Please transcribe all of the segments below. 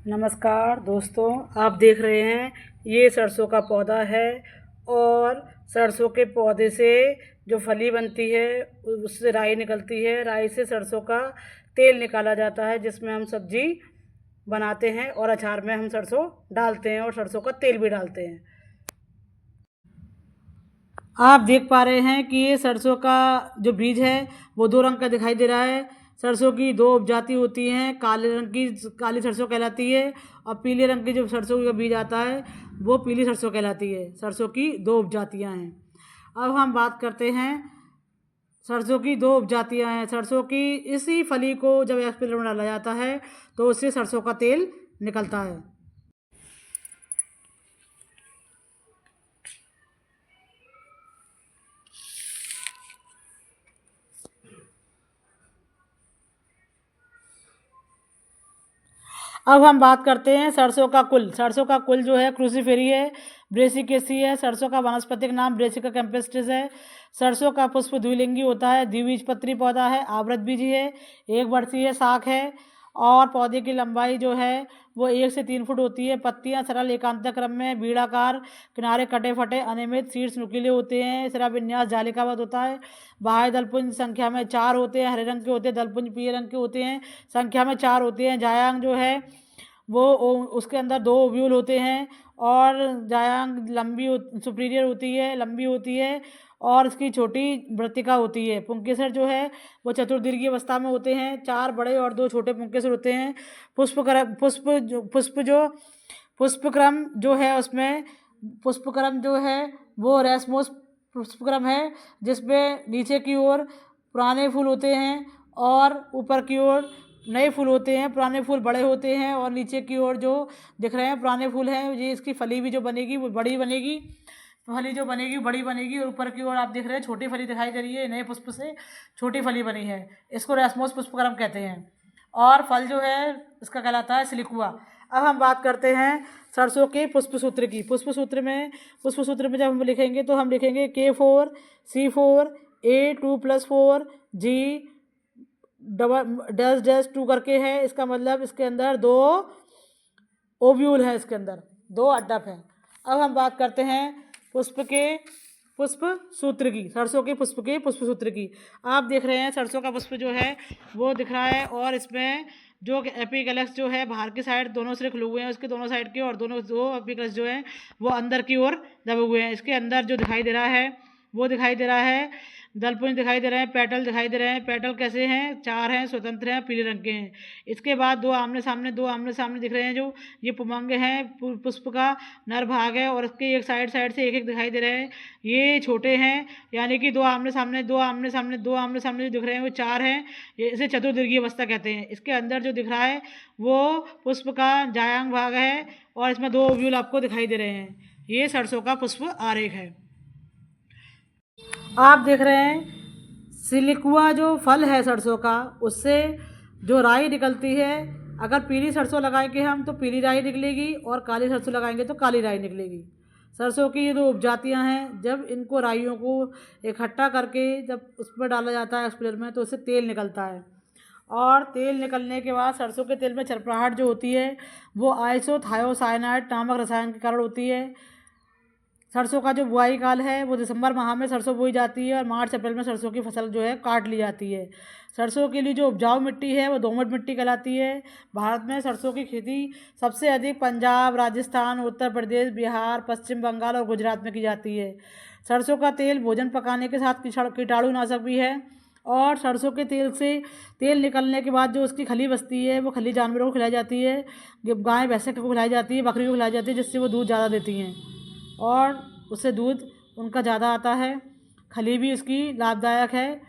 नमस्कार दोस्तों, आप देख रहे हैं ये सरसों का पौधा है। और सरसों के पौधे से जो फली बनती है उससे राई निकलती है। राई से सरसों का तेल निकाला जाता है जिसमें हम सब्जी बनाते हैं और अचार में हम सरसों डालते हैं और सरसों का तेल भी डालते हैं। आप देख पा रहे हैं कि ये सरसों का जो बीज है वो दो रंग का दिखाई दे रहा है। सरसों की दो उपजाति होती हैं, काले रंग की काली सरसों कहलाती है और पीले रंग की जो सरसों का बीज आता है वो पीली सरसों कहलाती है। सरसों की दो उपजातियां हैं। अब हम बात करते हैं, सरसों की दो उपजातियां हैं। सरसों की इसी फली को जब एक्सपेलर में डाला जाता है तो उससे सरसों का तेल निकलता है। अब हम बात करते हैं सरसों का कुल। सरसों का कुल जो है क्रूसीफेरी है, ब्रेसिकेसी है। सरसों का वानस्पतिक नाम ब्रेसिका कैम्पेस्ट्रिस है। सरसों का पुष्प द्विलिंगी होता है, द्विबीजपत्री पौधा है, आवृतबीजी है, एक वर्षीय शाख है और पौधे की लंबाई जो है वो 1 से 3 फुट होती है। पत्तियां सरल एकांतर क्रम में बीड़ाकार, किनारे कटे फटे, अनियमित, शीर्ष नुकीले होते हैं। सिरा विन्यास जालिकावत होता है। बाह्य दलपुंज संख्या में 4 होते हैं, हरे रंग के होते हैं। दलपुंज पीले रंग के होते हैं, संख्या में 4 होते हैं। जायांग जो है वो उसके अंदर 2 ओव्यूल होते हैं और जायांग लंबी सुपीरियर होती है, लंबी होती है और इसकी छोटी वृत्तिका होती है। पुंकेसर जो है वो चतुर्दीर्घीय अवस्था में होते हैं, 4 बड़े और 2 छोटे पुंकेसर होते हैं। पुष्पक्रम जो है उसमें पुष्पक्रम जो है वो रेसमोस पुष्पक्रम है जिसमें नीचे की ओर पुराने फूल होते हैं और ऊपर की ओर नए फूल होते हैं। पुराने फूल बड़े होते हैं और नीचे की ओर जो दिख रहे हैं पुराने फूल हैं, ये इसकी फली भी जो बनेगी वो बड़ी बनेगी। फली जो बनेगी बड़ी बनेगी और ऊपर की ओर आप देख रहे हैं छोटी फली दिखाई दे रही है। नए पुष्प से छोटी फली बनी है, इसको रेसमोस पुष्पक्रम कहते हैं। और फल जो है इसका कहलाता है सिलिकुआ। अब हम बात करते हैं सरसों के पुष्पसूत्र की। पुष्पसूत्र में जब हम लिखेंगे तो हम लिखेंगे K4C4A2+4 G -2 करके है। इसका मतलब इसके अंदर 2 ओव्यूल है, इसके अंदर 2 अड्डप हैं। अब हम बात करते हैं पुष्प सूत्र की, सरसों के पुष्प सूत्र की। आप देख रहे हैं सरसों का पुष्प जो है वो दिख रहा है और इसमें जो एपिकैलिक्स जो है बाहर की साइड दोनों सिरे खुले हुए हैं, उसके दोनों साइड के, और दोनों 2 एपिकैलिक्स जो हैं वो अंदर की ओर दबे हुए हैं। इसके अंदर जो दिखाई दे रहा है वो दिखाई दे रहा है दलपुंज दिखाई दे रहे हैं, पेटल दिखाई दे रहे हैं। पेटल कैसे हैं? 4 हैं, स्वतंत्र हैं, पीले रंग के हैं। इसके बाद 2 आमने सामने दिख रहे हैं। जो ये पुमंग हैं, पुष्प का नर भाग है और इसके एक साइड से एक दिखाई दे रहे हैं। ये छोटे हैं, यानी कि 2 आमने सामने जो दिख रहे हैं वो 4 हैं। ये इसे चतुर्दीर्घीय अवस्था कहते हैं। इसके अंदर जो दिख रहा है वो पुष्प का जायांग भाग है और इसमें 2 ओव्यूल आपको दिखाई दे रहे हैं। ये सरसों का पुष्प आरेख है। आप देख रहे हैं सिलिकुआ जो फल है सरसों का, उससे जो राई निकलती है। अगर पीली सरसों लगाएंगे हम तो पीली राई निकलेगी और काली सरसों लगाएंगे तो काली राई निकलेगी। सरसों की ये 2 उपजातियां हैं। जब इनको राइयों को इकट्ठा करके जब उसमें डाला जाता है एक्सपेलर में तो उससे तेल निकलता है और तेल निकलने के बाद सरसों के तेल में चरपराहट जो होती है वो आइसोथायोसाइनाइड नामक रसायन के कारण होती है। सरसों का जो बुआई काल है वो दिसंबर माह में सरसों बोई जाती है और मार्च अप्रैल में सरसों की फसल जो है काट ली जाती है। सरसों के लिए जो उपजाऊ मिट्टी है वो दोमट मिट्टी कहलाती है। भारत में सरसों की खेती सबसे अधिक पंजाब, राजस्थान, उत्तर प्रदेश, बिहार, पश्चिम बंगाल और गुजरात में की जाती है। सरसों का तेल भोजन पकाने के साथ कीटाणुनाशक भी है और सरसों के तेल से तेल निकलने के बाद जो उसकी खली बचती है वो खली जानवरों को खिलाई जाती है। गाय भैंसे को खिलाई जाती है, बकरी को खिलाई जाती है, जिससे वो दूध ज़्यादा देती हैं और उससे दूध उनका ज़्यादा आता है। खली भी उसकी लाभदायक है।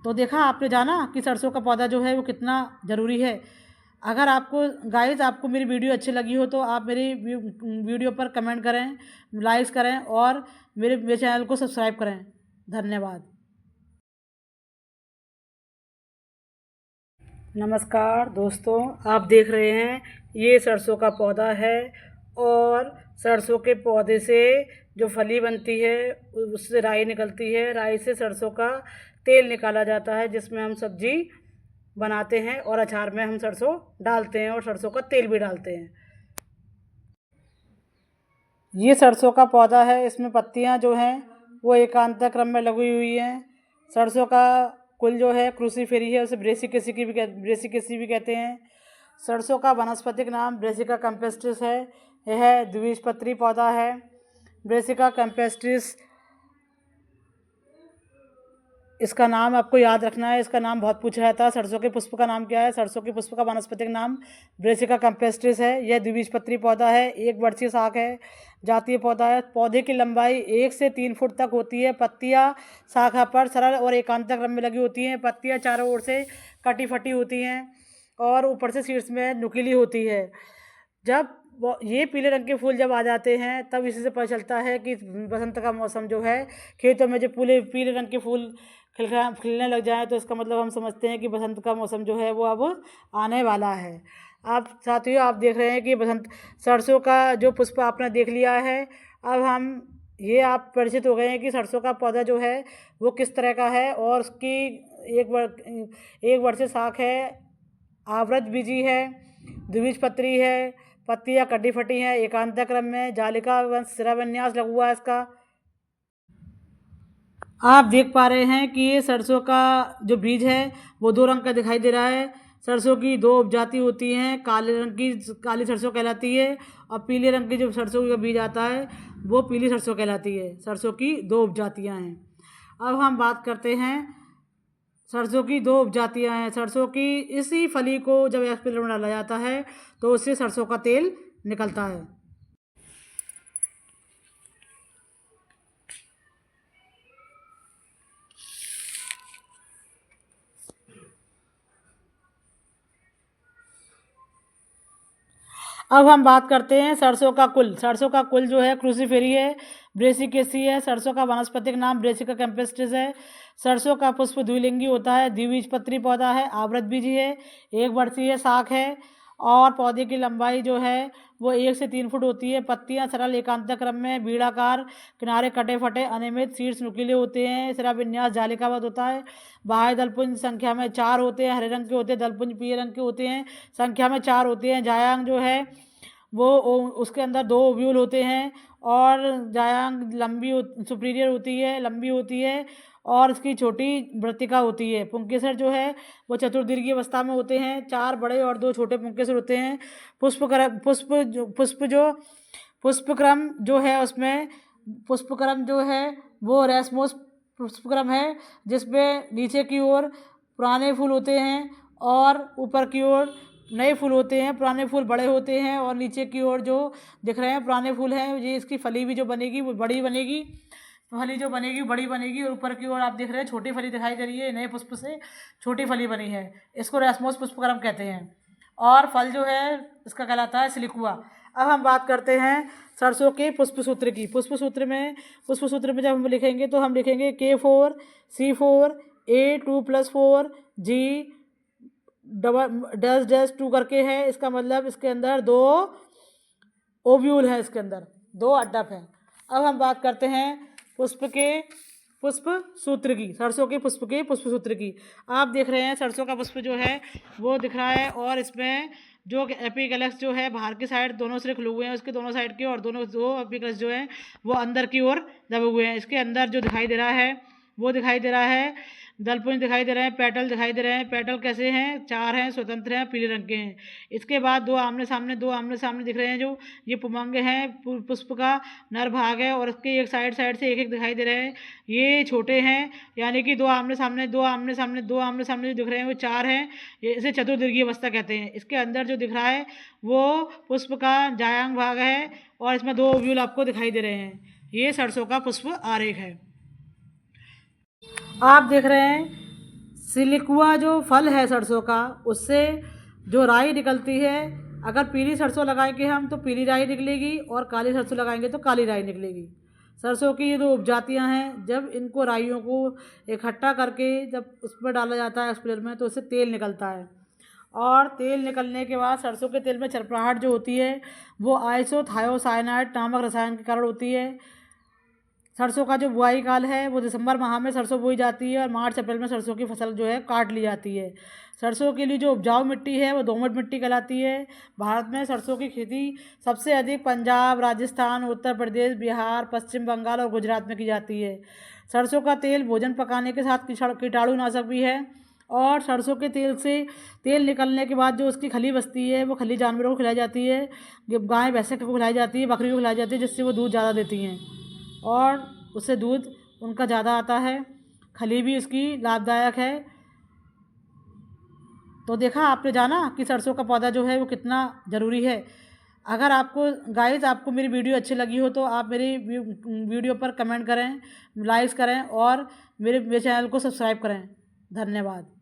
तो देखा आपने, जाना कि सरसों का पौधा जो है वो कितना ज़रूरी है। अगर आपको गाइस आपको मेरी वीडियो अच्छी लगी हो तो आप मेरी वीडियो पर कमेंट करें, लाइक करें और मेरे चैनल को सब्सक्राइब करें। धन्यवाद। नमस्कार दोस्तों, आप देख रहे हैं ये सरसों का पौधा है और सरसों के पौधे से जो फली बनती है उससे राई निकलती है। राई से सरसों का तेल निकाला जाता है जिसमें हम सब्जी बनाते हैं और अचार में हम सरसों डालते हैं और सरसों का तेल भी डालते हैं। ये सरसों का पौधा है, इसमें पत्तियां जो हैं वो एकांतर क्रम में लगी हुई हैं। सरसों का कुल जो है क्रूसीफेरी है, उसे ब्रेसिकेसी भी कहते हैं। सरसों का वानस्पतिक नाम ब्रेसिका कैम्पेस्ट्रिस है। यह द्विबीजपत्री पौधा है। ब्रेसिका कैम्पेस्ट्रिस, इसका नाम आपको याद रखना है, इसका नाम बहुत पूछा जाता है। सरसों के पुष्प का नाम क्या है? सरसों के पुष्प का वानस्पतिक नाम ब्रेसिका कैम्पेस्ट्रिस है। यह द्विबीजपत्री पौधा है, एक वर्षीय शाख है, जातीय पौधा है। पौधे की लंबाई 1 से 3 फुट तक होती है। पत्तियां शाखा पर सरल और एकांतर क्रम में लगी होती हैं। पत्तियां चारों ओर से कटी फटी होती हैं और ऊपर से शीर्ष में नुकीली होती है। जब ये पीले रंग के फूल जब आ जाते हैं तब इसी से पता चलता है कि बसंत का मौसम जो है, खेतों में जो पीले रंग के फूल खिलने लग जाएं तो इसका मतलब हम समझते हैं कि बसंत का मौसम जो है वो अब आने वाला है। आप साथियों, आप देख रहे हैं कि सरसों का जो पुष्प आपने देख लिया है। अब हम आप परिचित हो गए हैं कि सरसों का पौधा जो है वो किस तरह का है और उसकी एक वर्षीय शाख है, आवृत बीजी है, द्विबीजपत्री है, पत्तियां कटी फटी हैं, एकांतर क्रम में, जालिका शिराविन्यास लगा हुआ है इसका। आप देख पा रहे हैं कि ये सरसों का जो बीज है वो 2 रंग का दिखाई दे रहा है। सरसों की 2 उपजाति होती हैं, काले रंग की काली सरसों कहलाती है और पीले रंग की जो सरसों का बीज आता है वो पीली सरसों कहलाती है। सरसों की 2 उपजातियां हैं। अब हम बात करते हैं, सरसों की 2 उपजातियां हैं। सरसों की इसी फली को जब एक्सपेलर में डाला जाता है तो उससे सरसों का तेल निकलता है। अब हम बात करते हैं सरसों का कुल। सरसों का कुल जो है क्रूसीफेरी है, ब्रेसिकेसी है। सरसों का वानस्पतिक नाम ब्रेसिका कैम्पेस्ट्रिस है। सरसों का पुष्प द्विलिंगी होता है, द्विबीजपत्री पौधा है, आवृत बीजी है, एक वर्षीय शाख है और पौधे की लंबाई जो है वो 1 से 3 फुट होती है। पत्तियां सरल एकांतर क्रम में, बीड़ाकार, किनारे कटे फटे, अनियमित, शीर्ष नुकीले होते हैं। शिराविन्यास जालिकावत होता है। बाह्य दलपुंज संख्या में 4 होते हैं, हरे रंग के होते हैं। दलपुंज पीले रंग के होते हैं, संख्या में 4 होते हैं। जायांग जो है वो उसके अंदर 2 ओव्यूल होते हैं और जायांग सुपीरियर होती है, लंबी होती है और इसकी छोटी वृत्तिका होती है। पुंकेसर जो है वो चतुर्दीर्घीय अवस्था में होते हैं, 4 बड़े और 2 छोटे पुंकेसर होते हैं। पुष्पक्रम जो है उसमें पुष्पक्रम जो है वो रेसमोस पुष्पक्रम है, जिसमें नीचे की ओर पुराने फूल होते हैं और ऊपर की ओर नए फूल होते हैं। पुराने फूल बड़े होते हैं और नीचे की ओर जो दिख रहे हैं पुराने फूल हैं, ये इसकी फली भी जो बनेगी वो बड़ी बनेगी। फली जो बनेगी बड़ी बनेगी और ऊपर की ओर आप देख रहे हैं छोटी फली दिखाई दे रही है। नए पुष्प से छोटी फली बनी है, इसको रेसमोस पुष्पक्रम कहते हैं और फल जो है इसका कहलाता है सिलिकुआ। अब हम बात करते हैं सरसों के पुष्पसूत्र की। पुष्पसूत्र में जब हम लिखेंगे तो हम लिखेंगे K4 C4 A2+4 G -2 करके है। इसका मतलब इसके अंदर 2 ओव्यूल है, इसके अंदर 2 अड्डप हैं। अब हम बात करते हैं पुष्प सूत्र की, सरसों के पुष्प सूत्र की। आप देख रहे हैं सरसों का पुष्प जो है वो दिख रहा है और इसमें जो एपिकैलिक्स जो है बाहर की साइड दोनों सिरे खुले हुए हैं, उसके दोनों साइड के, और दो एपिकैलिक्स जो हैं वो अंदर की ओर दबे हुए हैं। इसके अंदर जो दिखाई दे रहा है वो दिखाई दे रहा है दलपुंज दिखाई दे रहे हैं, पेटल दिखाई दे रहे हैं। पेटल कैसे हैं? 4 हैं, स्वतंत्र हैं, पीले रंग के हैं। इसके बाद 2 आमने सामने दिख रहे हैं, जो ये पुमंग हैं, पुष्प का नर भाग है और इसके एक साइड से एक दिखाई दे रहे हैं, ये छोटे हैं। यानी कि 2 आमने सामने जो दिख रहे हैं वो 4 हैं। ये इसे चतुर्दीर्घीय अवस्था कहते हैं। इसके अंदर जो दिख रहा है वो पुष्प का जायांग भाग है और इसमें 2 ओव्यूल आपको दिखाई दे रहे हैं। ये सरसों का पुष्प आरेख है। आप देख रहे हैं सिलिकुआ जो फल है सरसों का, उससे जो राई निकलती है। अगर पीली सरसों लगाएंगे हम तो पीली राई निकलेगी और काली सरसों लगाएंगे तो काली राई निकलेगी। सरसों की ये 2 उपजातियां हैं। जब इनको राइयों को इकट्ठा करके जब उसमें डाला जाता है एक्सपेलर में तो उससे तेल निकलता है और तेल निकलने के बाद सरसों के तेल में चरपराहट जो होती है वो आइसोथायोसाइनाइड नामक रसायन के कारण होती है। सरसों का जो बुआई काल है वो दिसंबर माह में सरसों बोई जाती है और मार्च अप्रैल में सरसों की फसल जो है काट ली जाती है। सरसों के लिए जो उपजाऊ मिट्टी है वो दोमट मिट्टी कहलाती है। भारत में सरसों की खेती सबसे अधिक पंजाब, राजस्थान, उत्तर प्रदेश, बिहार, पश्चिम बंगाल और गुजरात में की जाती है। सरसों का तेल भोजन पकाने के साथ कीटाणुनाशक भी है और सरसों के तेल से तेल निकलने के बाद जो उसकी खली बचती है वो खली जानवरों को खिलाई जाती है, गाय भैंसे को खिलाई जाती है, बकरी को खिलाई जाती है, जिससे वो दूध ज़्यादा देती हैं और उससे दूध उनका ज़्यादा आता है। खली भी इसकी लाभदायक है। तो देखा आपने, जाना कि सरसों का पौधा जो है वो कितना ज़रूरी है। अगर आपको गाइस आपको मेरी वीडियो अच्छी लगी हो तो आप मेरी वीडियो पर कमेंट करें, लाइक्स करें और मेरे चैनल को सब्सक्राइब करें। धन्यवाद।